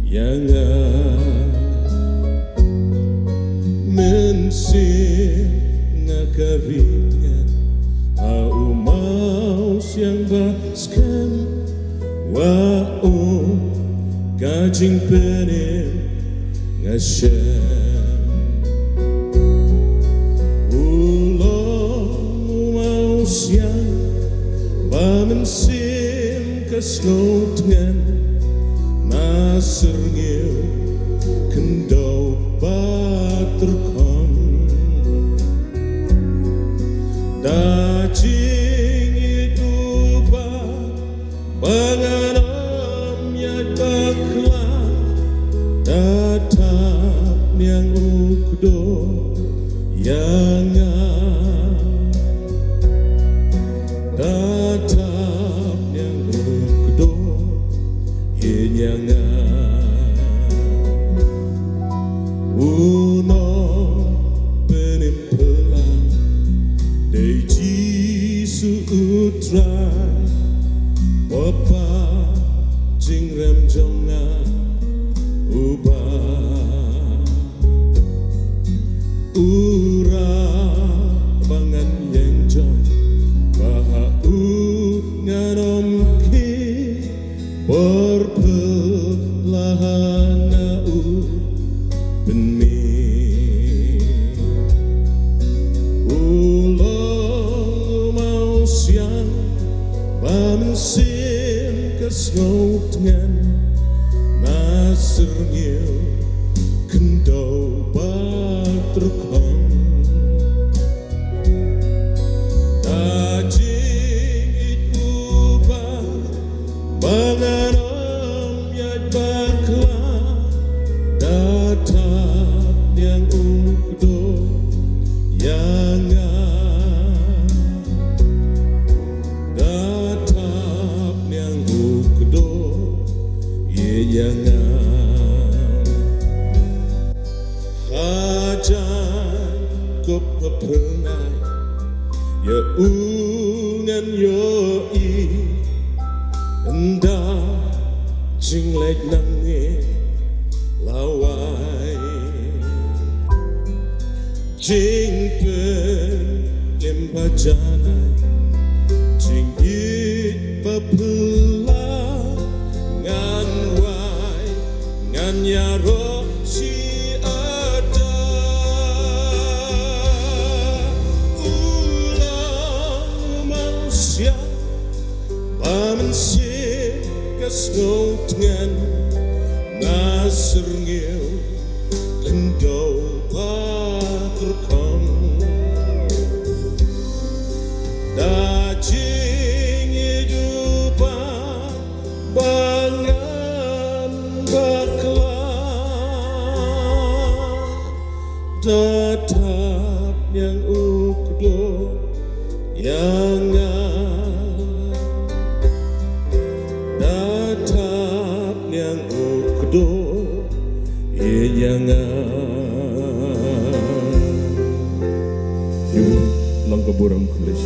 yang mensing ngakaringan au mau siang baskan wa'u kajing penim ngasyam ulong mau siang bamensim kaslotengan naserngiu kendau baterkon dajing itu banganam ya bakla tatap yang ukdo yang tatap yang ukdo yang uno penimpelan deji suutrai Papa jingrem jonga uba ura bangan yang jong baha nganom ki berpelahan benih ulang mau siang bamensim kaslotengan naserngiu kendau baterkon dajing itu banganam ya bakla tatap yang ukdo yang tatap yang ukdo yang hajan kop pernah ya ungan yoi endah jinglek nangin lawai jingpen lembajanai jinggit papela ngan wai ngan yaro si ada ulang manusia bamensim kaslotengan naserngiu kendau baterkon dajing hidup bangan bakla tatap yang ukdo yang tatap yang ukdo yang yuk langkah buram kulis